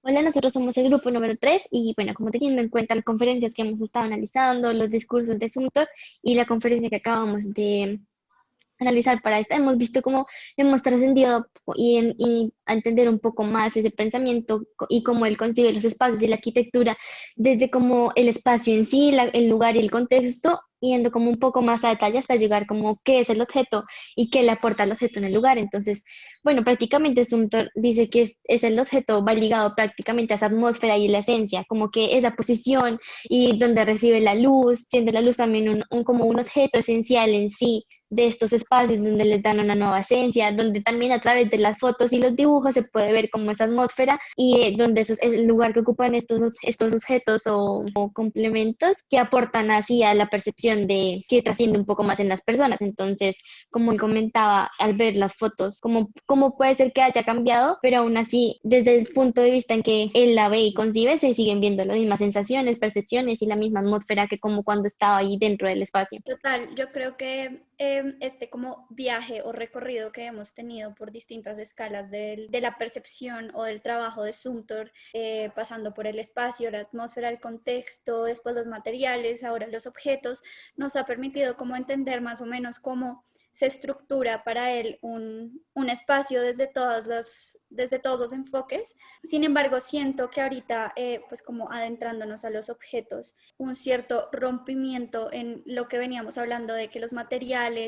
Hola, nosotros somos el grupo número 3 y bueno, como teniendo en cuenta las conferencias que hemos estado analizando, los discursos de Sumter y la conferencia que acabamos de analizar para esta, hemos visto cómo hemos trascendido y a entender un poco más ese pensamiento y cómo él concibe los espacios y la arquitectura desde como el espacio en sí, el lugar y el contexto, yendo como un poco más a detalle hasta llegar como qué es el objeto y qué le aporta el objeto en el lugar. Entonces, bueno, prácticamente Sumter dice que es el objeto va ligado prácticamente a esa atmósfera y la esencia, como que esa posición y donde recibe la luz, siendo la luz también como un objeto esencial en sí de estos espacios donde les dan una nueva esencia, donde también a través de las fotos y los dibujos se puede ver como esa atmósfera y donde eso es el lugar que ocupan estos objetos o complementos que aportan así a la percepción de que trasciende un poco más en las personas. Entonces, como él comentaba al ver las fotos, cómo puede ser que haya cambiado, pero aún así, desde el punto de vista en que él la ve y concibe, se siguen viendo las mismas sensaciones, percepciones y la misma atmósfera que como cuando estaba ahí dentro del espacio. Total, yo creo que este como viaje o recorrido que hemos tenido por distintas escalas de la percepción o del trabajo de Sumter, pasando por el espacio, la atmósfera, el contexto, después los materiales, ahora los objetos, nos ha permitido como entender más o menos cómo se estructura para él un espacio desde todos los enfoques. Sin embargo, siento que ahorita, pues como adentrándonos a los objetos, un cierto rompimiento en lo que veníamos hablando de que los materiales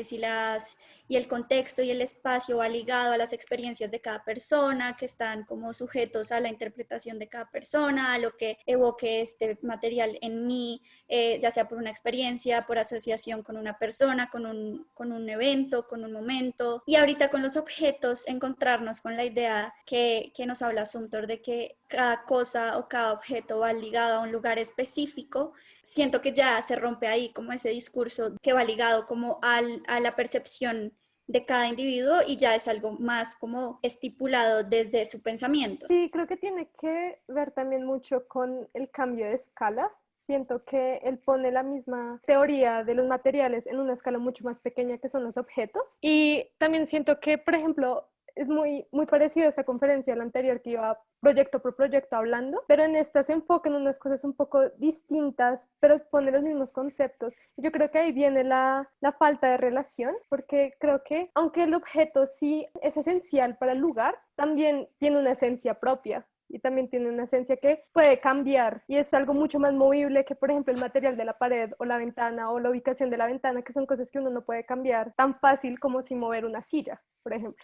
y el contexto y el espacio va ligado a las experiencias de cada persona, que están como sujetos a la interpretación de cada persona, a lo que evoque este material en mí, ya sea por una experiencia, por asociación con una persona, con un evento, con un momento. Y ahorita con los objetos, encontrarnos con la idea que nos habla Sumter de que cada cosa o cada objeto va ligado a un lugar específico. Siento que ya se rompe ahí como ese discurso que va ligado como a la percepción de cada individuo y ya es algo más como estipulado desde su pensamiento. Sí, creo que tiene que ver también mucho con el cambio de escala. Siento que él pone la misma teoría de los materiales en una escala mucho más pequeña que son los objetos. Y también siento que, por ejemplo, es muy parecido a esta conferencia, la anterior que iba proyecto por proyecto hablando, pero en esta se enfoca en unas cosas un poco distintas, pero pone los mismos conceptos. Yo creo que ahí viene la falta de relación, porque creo que aunque el objeto sí es esencial para el lugar, también tiene una esencia propia y también tiene una esencia que puede cambiar y es algo mucho más movible que, por ejemplo, el material de la pared o la ventana o la ubicación de la ventana, que son cosas que uno no puede cambiar tan fácil como si mover una silla, por ejemplo.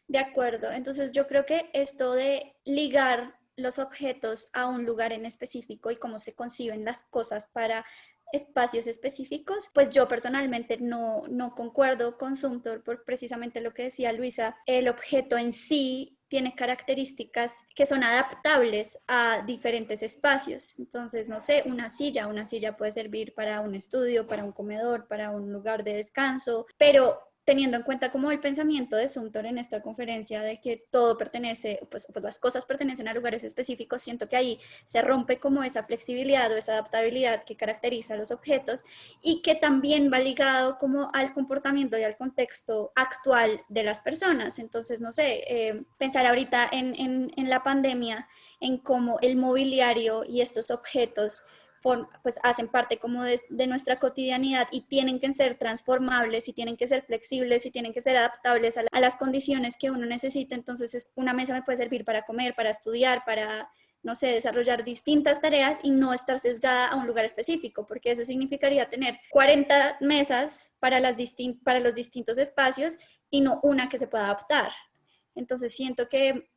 De acuerdo, entonces yo creo que esto de ligar los objetos a un lugar en específico y cómo se conciben las cosas para espacios específicos, pues yo personalmente no concuerdo con Sumter por precisamente lo que decía Luisa, el objeto en sí tiene características que son adaptables a diferentes espacios. Entonces, no sé, una silla puede servir para un estudio, para un comedor, para un lugar de descanso, pero teniendo en cuenta como el pensamiento de Sumter en esta conferencia de que todo pertenece, pues las cosas pertenecen a lugares específicos, siento que ahí se rompe como esa flexibilidad o esa adaptabilidad que caracteriza a los objetos y que también va ligado como al comportamiento y al contexto actual de las personas. Entonces, no sé, pensar ahorita en la pandemia, en cómo el mobiliario y estos objetos pues hacen parte como de nuestra cotidianidad y tienen que ser transformables y tienen que ser flexibles y tienen que ser adaptables a las condiciones que uno necesita. Entonces, una mesa me puede servir para comer, para estudiar, para, no sé, desarrollar distintas tareas y no estar sesgada a un lugar específico, porque eso significaría tener 40 mesas para, para los distintos espacios y no una que se pueda adaptar. Entonces siento que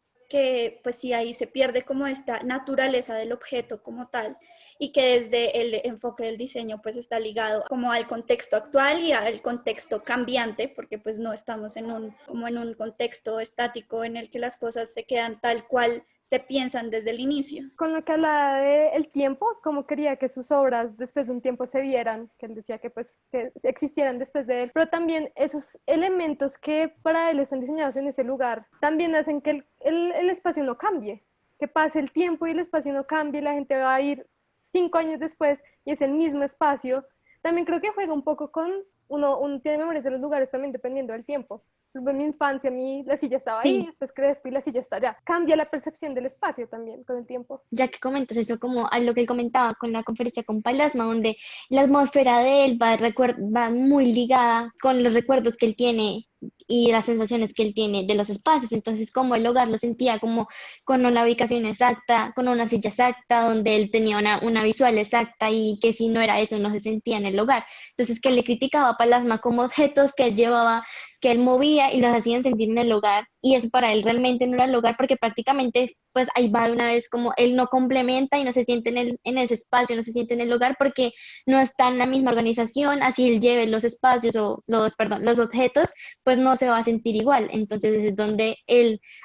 pues sí ahí se pierde como esta naturaleza del objeto como tal y que desde el enfoque del diseño pues está ligado como al contexto actual y al contexto cambiante porque pues no estamos en como en un contexto estático en el que las cosas se quedan tal cual se piensan desde el inicio. Con lo que hablaba de el tiempo, como quería que sus obras después de un tiempo se vieran, que él decía que pues que existieran después de él, pero también esos elementos que para él están diseñados en ese lugar, también hacen que el espacio no cambie, que pase el tiempo y el espacio no cambie, la gente va a ir 5 años después y es el mismo espacio. También creo que juega un poco con, uno tiene memorias de los lugares también dependiendo del tiempo. En mi infancia, la silla estaba ahí, Sí, después crezco y la silla está allá. Cambia la percepción del espacio también con el tiempo. ya que comentas eso, como a lo que él comentaba con la conferencia con Palasma, donde la atmósfera de él va muy ligada con los recuerdos que él tiene y las sensaciones que él tiene de los espacios. Entonces, como el hogar lo sentía como con una ubicación exacta, con una silla exacta, donde él tenía una visual exacta y que si no era eso, no se sentía en el hogar. Entonces, que le criticaba a Palasma como objetos que él llevaba, que él movía y los hacían sentir en el hogar, y eso para él realmente no era el hogar, porque prácticamente pues ahí va de una vez como él no complementa y no se siente en ese espacio, no se siente en el hogar porque no está en la misma organización, así él lleve los espacios o perdón, los objetos, pues no se va a sentir igual. Entonces es donde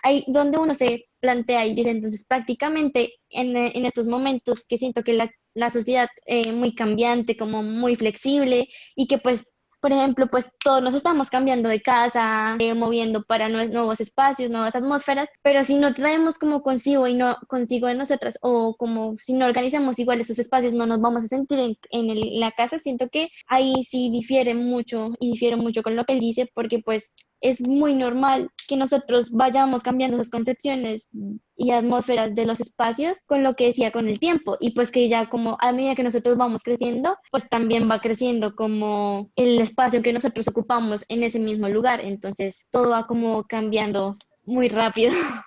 ahí donde uno se plantea y dice, entonces prácticamente en estos momentos que siento que la sociedad muy cambiante, como muy flexible y que pues por ejemplo, pues todos nos estamos cambiando de casa, moviendo para nuevos espacios, nuevas atmósferas, pero si no traemos como consigo y no consigo de nosotras, o como si no organizamos igual esos espacios, no nos vamos a sentir la casa. Siento que ahí sí difiere mucho y difiere mucho con lo que él dice, porque pues es muy normal que nosotros vayamos cambiando esas concepciones y atmósferas de los espacios con lo que decía con el tiempo, y pues que ya como a medida que nosotros vamos creciendo, pues también va creciendo como el espacio que nosotros ocupamos en ese mismo lugar. Entonces todo va como cambiando muy rápido.